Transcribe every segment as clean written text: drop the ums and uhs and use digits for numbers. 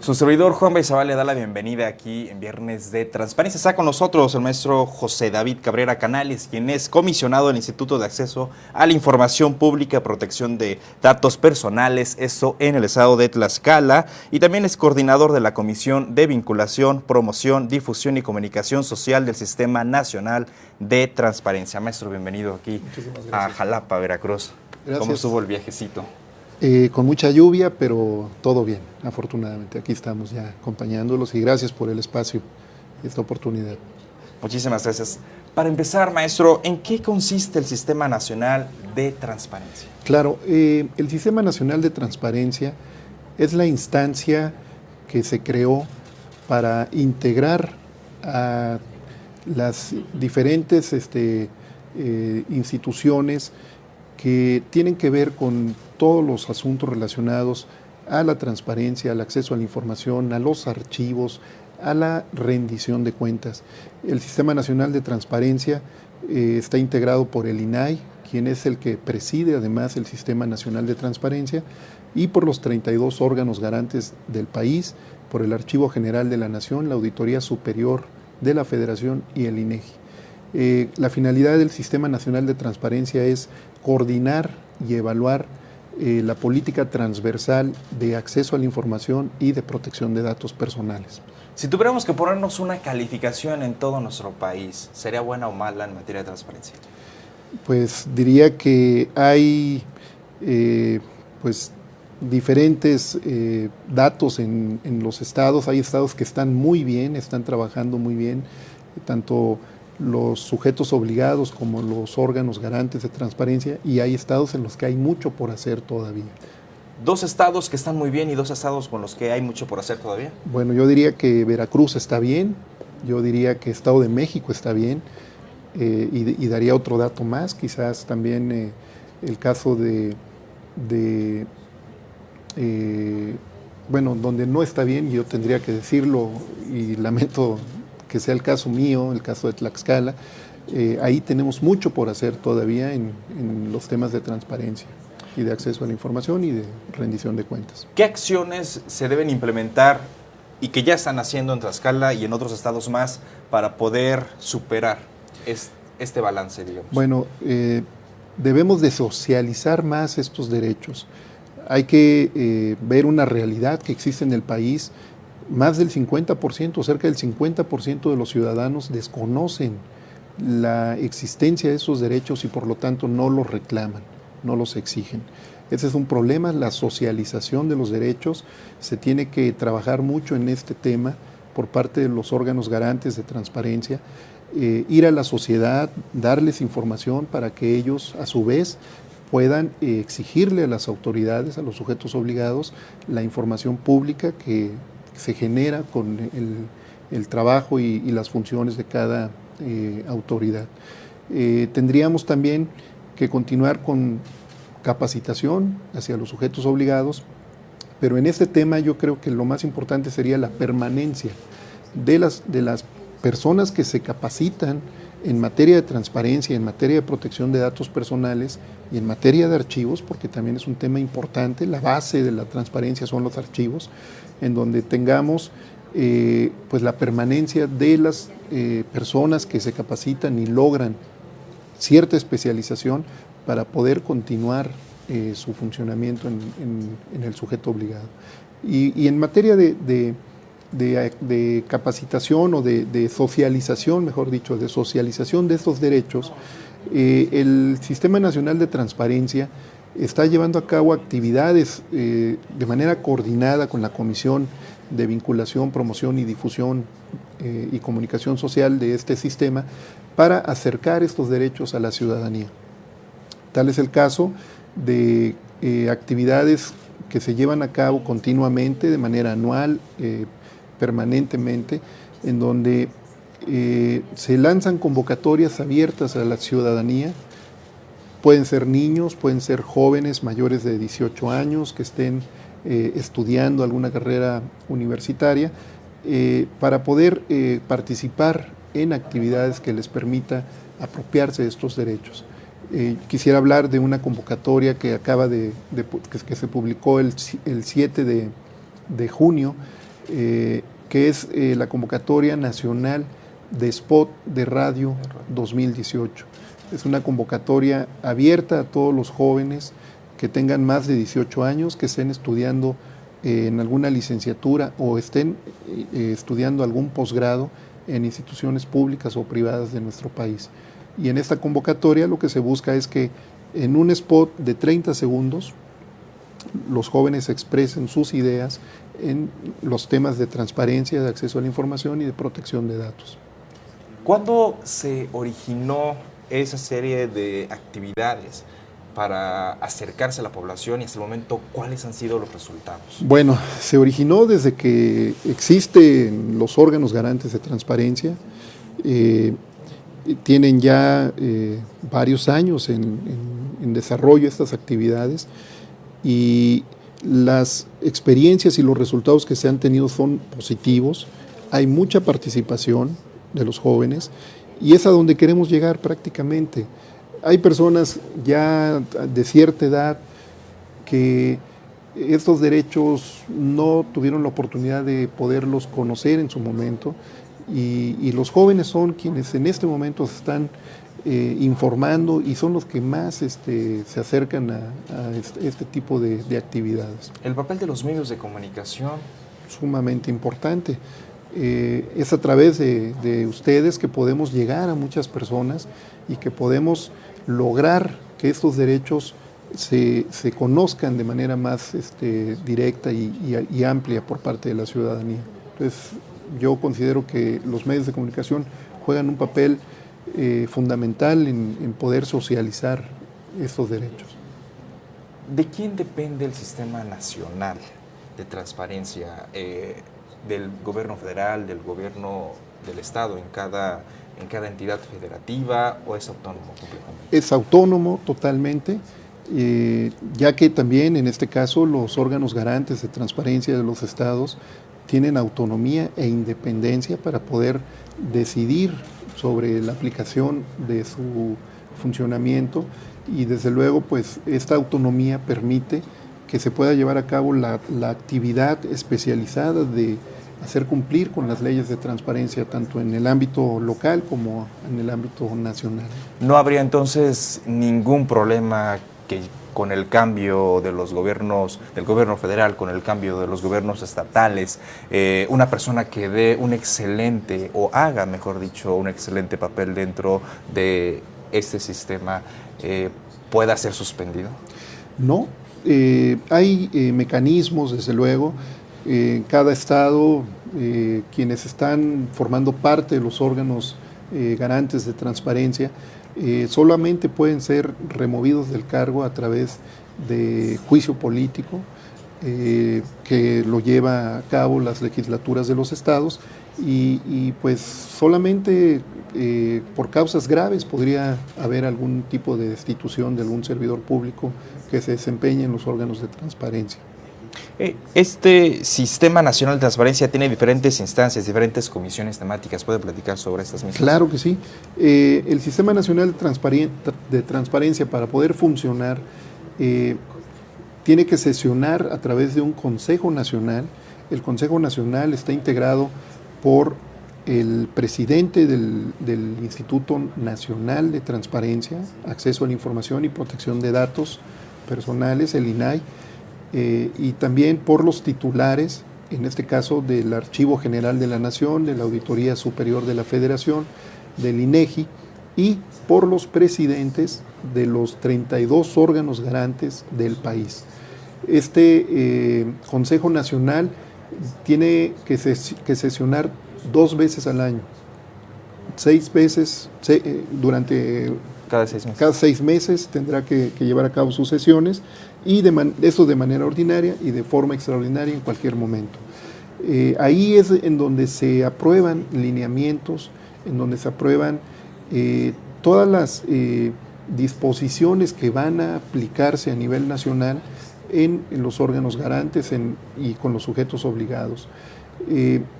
Su servidor Juan Baizabal le da la bienvenida aquí en Viernes de Transparencia. Está con nosotros el maestro José David Cabrera Canales, quien es comisionado del Instituto de Acceso a la Información Pública y Protección de Datos Personales, esto en el estado de Tlaxcala, y también es coordinador de la Comisión de Vinculación, Promoción, Difusión y Comunicación Social del Sistema Nacional de Transparencia. Maestro, bienvenido aquí a Jalapa, Veracruz. Gracias. ¿Cómo estuvo el viajecito? Con mucha lluvia, pero todo bien, afortunadamente. Aquí estamos ya acompañándolos y gracias por el espacio y esta oportunidad. Muchísimas gracias. Para empezar, maestro, ¿en qué consiste el Sistema Nacional de Transparencia? Claro, el Sistema Nacional de Transparencia es la instancia que se creó para integrar a las diferentes instituciones que tienen que ver con todos los asuntos relacionados a la transparencia, al acceso a la información, a los archivos, a la rendición de cuentas. El Sistema Nacional de Transparencia está integrado por el INAI, quien es el que preside además el Sistema Nacional de Transparencia, y por los 32 órganos garantes del país, por el Archivo General de la Nación, la Auditoría Superior de la Federación y el INEGI. La finalidad del Sistema Nacional de Transparencia es coordinar y evaluar la política transversal de acceso a la información y de protección de datos personales. Si tuviéramos que ponernos una calificación en todo nuestro país, ¿sería buena o mala en materia de transparencia? Pues diría que hay diferentes datos en los estados. Hay estados que están muy bien, están trabajando muy bien, tanto los sujetos obligados como los órganos garantes de transparencia, y hay estados en los que hay mucho por hacer todavía. ¿Dos estados que están muy bien y dos estados con los que hay mucho por hacer todavía? Bueno, yo diría que Veracruz está bien, yo diría que Estado de México está bien, y daría otro dato más, quizás también el caso donde no está bien, yo tendría que decirlo y lamento que sea el caso mío, el caso de Tlaxcala. Ahí tenemos mucho por hacer todavía en los temas de transparencia y de acceso a la información y de rendición de cuentas. ¿Qué acciones se deben implementar y que ya están haciendo en Tlaxcala y en otros estados más para poder superar este balance, digamos? Bueno, debemos de socializar más estos derechos. Hay que ver una realidad que existe en el país. Más del 50%, cerca del 50% de los ciudadanos desconocen la existencia de esos derechos y por lo tanto no los reclaman, no los exigen. Ese es un problema, la socialización de los derechos. Se tiene que trabajar mucho en este tema por parte de los órganos garantes de transparencia, ir a la sociedad, darles información para que ellos a su vez puedan exigirle a las autoridades, a los sujetos obligados, la información pública que se genera con el trabajo y las funciones de cada autoridad. Tendríamos también que continuar con capacitación hacia los sujetos obligados, pero en este tema yo creo que lo más importante sería la permanencia de las personas que se capacitan en materia de transparencia, en materia de protección de datos personales y en materia de archivos, porque también es un tema importante. La base de la transparencia son los archivos, en donde tengamos la permanencia de las personas que se capacitan y logran cierta especialización para poder continuar su funcionamiento en el sujeto obligado. Y en materia de capacitación o de socialización, mejor dicho, de socialización de estos derechos, el Sistema Nacional de Transparencia está llevando a cabo actividades de manera coordinada con la Comisión de Vinculación, Promoción y Difusión y Comunicación Social de este sistema para acercar estos derechos a la ciudadanía. Tal es el caso de actividades que se llevan a cabo continuamente, de manera anual, permanentemente, en donde se lanzan convocatorias abiertas a la ciudadanía. Pueden ser niños, pueden ser jóvenes mayores de 18 años que estén estudiando alguna carrera universitaria, para poder participar en actividades que les permita apropiarse de estos derechos. Quisiera hablar de una convocatoria que acaba que se publicó el 7 de junio, que es la convocatoria nacional de Spot de Radio 2018. Es una convocatoria abierta a todos los jóvenes que tengan más de 18 años, que estén estudiando en alguna licenciatura o estén estudiando algún posgrado en instituciones públicas o privadas de nuestro país. Y en esta convocatoria lo que se busca es que en un spot de 30 segundos los jóvenes expresen sus ideas en los temas de transparencia, de acceso a la información y de protección de datos. ¿Cuándo se originó esa serie de actividades para acercarse a la población y hasta el momento cuáles han sido los resultados? Bueno, se originó desde que existen los órganos garantes de transparencia. Tienen ya varios años en desarrollo estas actividades y las experiencias y los resultados que se han tenido son positivos. Hay mucha participación de los jóvenes y es a donde queremos llegar prácticamente. Hay personas ya de cierta edad que estos derechos no tuvieron la oportunidad de poderlos conocer en su momento y los jóvenes son quienes en este momento se están informando y son los que más se acercan a este tipo de actividades. El papel de los medios de comunicación. Sumamente importante. Es a través de ustedes que podemos llegar a muchas personas y que podemos lograr que estos derechos se conozcan de manera más directa y amplia por parte de la ciudadanía. Entonces, yo considero que los medios de comunicación juegan un papel fundamental en poder socializar estos derechos. ¿De quién depende el sistema nacional de transparencia? ¿Del gobierno federal, del gobierno del estado en cada entidad federativa o es autónomo completamente? Es autónomo totalmente, ya que también en este caso los órganos garantes de transparencia de los estados tienen autonomía e independencia para poder decidir sobre la aplicación de su funcionamiento y desde luego pues esta autonomía permite que se pueda llevar a cabo la actividad especializada de hacer cumplir con las leyes de transparencia tanto en el ámbito local como en el ámbito nacional. ¿No habría entonces ningún problema que con el cambio de los gobiernos, del gobierno federal, con el cambio de los gobiernos estatales, una persona que dé un excelente, o haga, mejor dicho, un excelente papel dentro de este sistema, pueda ser suspendido? No, hay mecanismos, desde luego, en cada estado, quienes están formando parte de los órganos garantes de transparencia, solamente pueden ser removidos del cargo a través de juicio político que lo lleva a cabo las legislaturas de los estados y pues solamente por causas graves podría haber algún tipo de destitución de algún servidor público que se desempeñe en los órganos de transparencia. Este Sistema Nacional de Transparencia tiene diferentes instancias, diferentes comisiones temáticas. ¿Puede platicar sobre estas mismas? Claro que sí. El Sistema Nacional de Transparencia, para poder funcionar, tiene que sesionar a través de un Consejo Nacional. El Consejo Nacional está integrado por el presidente del Instituto Nacional de Transparencia, Acceso a la Información y Protección de Datos Personales, el INAI, y también por los titulares, en este caso del Archivo General de la Nación, de la Auditoría Superior de la Federación, del INEGI, y por los presidentes de los 32 órganos garantes del país. Este Consejo Nacional tiene que sesionar 2 veces al año, 6 veces durante... Cada 6 meses. Cada 6 meses tendrá que llevar a cabo sus sesiones y eso de manera ordinaria y de forma extraordinaria en cualquier momento. Ahí es en donde se aprueban lineamientos, en donde se aprueban todas las disposiciones que van a aplicarse a nivel nacional en los órganos garantes y con los sujetos obligados.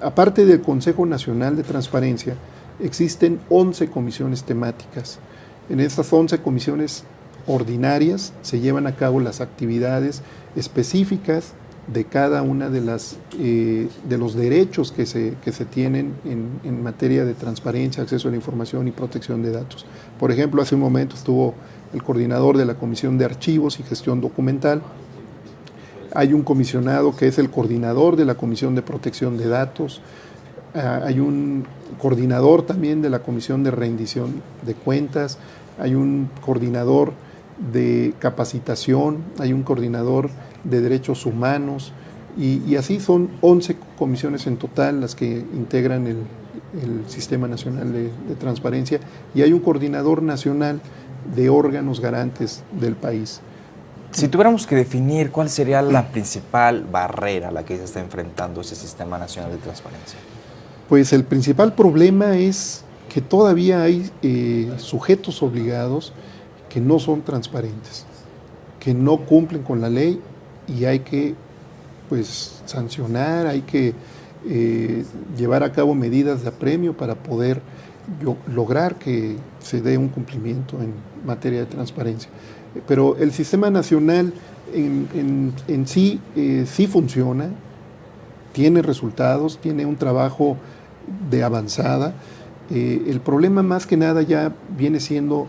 Aparte del Consejo Nacional de Transparencia, existen 11 comisiones temáticas. En estas 11 comisiones ordinarias se llevan a cabo las actividades específicas de cada una de los derechos que se tienen en materia de transparencia, acceso a la información y protección de datos. Por ejemplo, hace un momento estuvo el coordinador de la Comisión de Archivos y Gestión Documental. Hay un comisionado que es el coordinador de la Comisión de Protección de Datos. Hay un coordinador también de la Comisión de Rendición de Cuentas. Hay un coordinador de capacitación. Hay un coordinador de derechos humanos. Y así son 11 comisiones en total las que integran el Sistema Nacional de Transparencia. Y hay un coordinador nacional de órganos garantes del país. Si tuviéramos que definir cuál sería la principal barrera a la que se está enfrentando ese Sistema Nacional de Transparencia. Pues el principal problema es que todavía hay sujetos obligados que no son transparentes, que no cumplen con la ley y hay que pues sancionar, hay que llevar a cabo medidas de apremio para poder lograr que se dé un cumplimiento en materia de transparencia. Pero el Sistema Nacional en sí sí funciona, tiene resultados, tiene un trabajo de avanzada. El problema más que nada ya viene siendo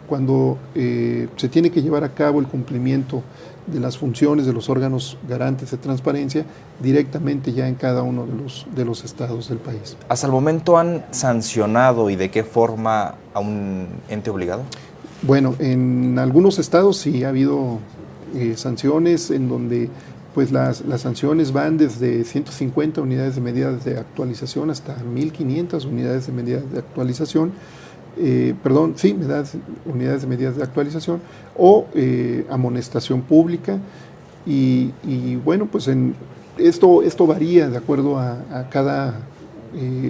cuando se tiene que llevar a cabo el cumplimiento de las funciones de los órganos garantes de transparencia directamente ya en cada uno de los estados del país. ¿Hasta el momento han sancionado y de qué forma a un ente obligado? Bueno, en algunos estados sí ha habido sanciones en donde pues las sanciones van desde 150 unidades de medidas de actualización hasta 1.500 unidades de medidas de actualización. Unidades de medidas de actualización o amonestación pública y bueno, pues esto varía de acuerdo a cada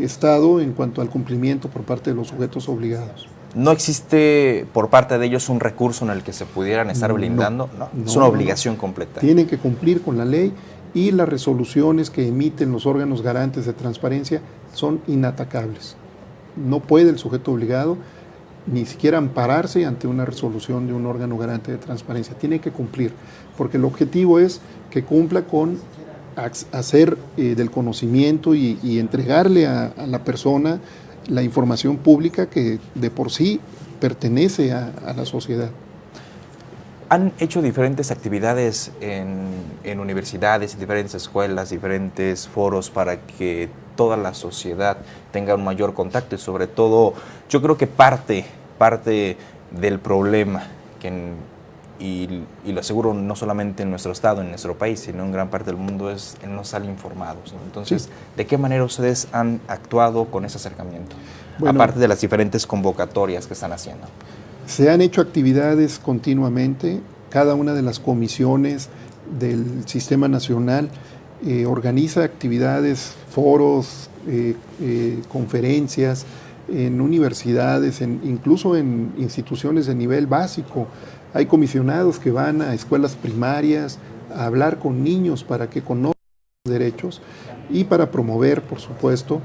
estado en cuanto al cumplimiento por parte de los sujetos obligados. ¿No existe por parte de ellos un recurso en el que se pudieran estar blindando? No, es una obligación completa. Tienen que cumplir con la ley y las resoluciones que emiten los órganos garantes de transparencia son inatacables. No puede el sujeto obligado ni siquiera ampararse ante una resolución de un órgano garante de transparencia. Tiene que cumplir, porque el objetivo es que cumpla con hacer del conocimiento y entregarle a la persona la información pública que de por sí pertenece a la sociedad. Han hecho diferentes actividades en universidades, diferentes escuelas, diferentes foros para que toda la sociedad tenga un mayor contacto y sobre todo yo creo que parte del problema y lo aseguro no solamente en nuestro estado, en nuestro país, sino en gran parte del mundo es el no estar informados, ¿no? Entonces, sí. ¿De qué manera ustedes han actuado con ese acercamiento? Bueno, aparte de las diferentes convocatorias que están haciendo. Se han hecho actividades continuamente, cada una de las comisiones del Sistema Nacional organiza actividades, foros, conferencias en universidades, incluso en instituciones de nivel básico. Hay comisionados que van a escuelas primarias a hablar con niños para que conozcan sus derechos y para promover, por supuesto,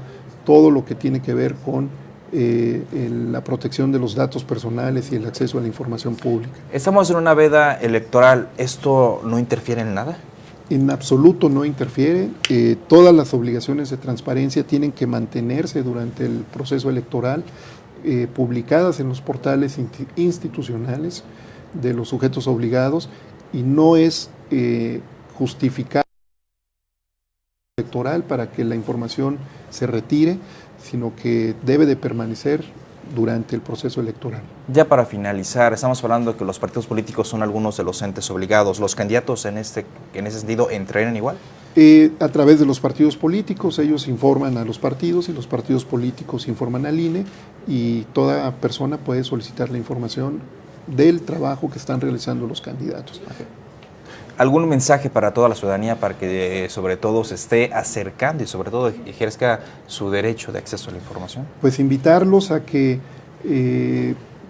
todo lo que tiene que ver con la protección de los datos personales y el acceso a la información pública. Estamos en una veda electoral. ¿Esto no interfiere en nada? En absoluto no interfiere. Todas las obligaciones de transparencia tienen que mantenerse durante el proceso electoral, publicadas en los portales institucionales de los sujetos obligados, y no es justificado electoral para que la información se retire, sino que debe de permanecer durante el proceso electoral. Ya para finalizar, estamos hablando de que los partidos políticos son algunos de los entes obligados. ¿Los candidatos en ese sentido entrarían igual? A través de los partidos políticos, ellos informan a los partidos y los partidos políticos informan al INE, y toda persona puede solicitar la información del trabajo que están realizando los candidatos. Okay. ¿Algún mensaje para toda la ciudadanía para que sobre todo se esté acercando y sobre todo ejerza su derecho de acceso a la información? Pues invitarlos a que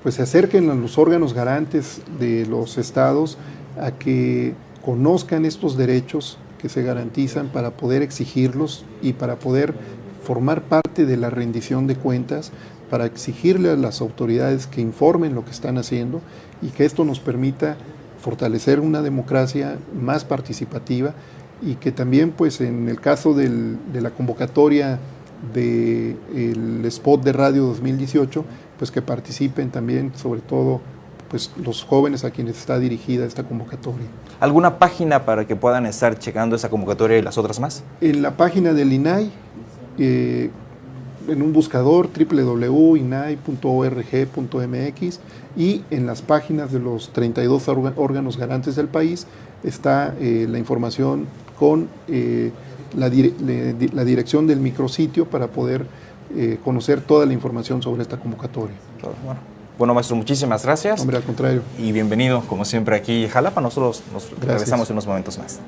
pues se acerquen a los órganos garantes de los estados, a que conozcan estos derechos que se garantizan para poder exigirlos y para poder formar parte de la rendición de cuentas, para exigirle a las autoridades que informen lo que están haciendo y que esto nos permita fortalecer una democracia más participativa y que también pues en el caso de la convocatoria del spot de radio 2018, pues que participen también, sobre todo pues los jóvenes a quienes está dirigida esta convocatoria. ¿Alguna página para que puedan estar checando esa convocatoria y las otras más? En la página del INAI, en un buscador www.inai.org.mx, y en las páginas de los 32 órganos garantes del país está la información con la dirección del micrositio para poder conocer toda la información sobre esta convocatoria. Bueno, maestro, muchísimas gracias. Hombre, al contrario. Y bienvenido, como siempre, aquí en Jalapa. Nosotros nos regresamos en unos momentos más.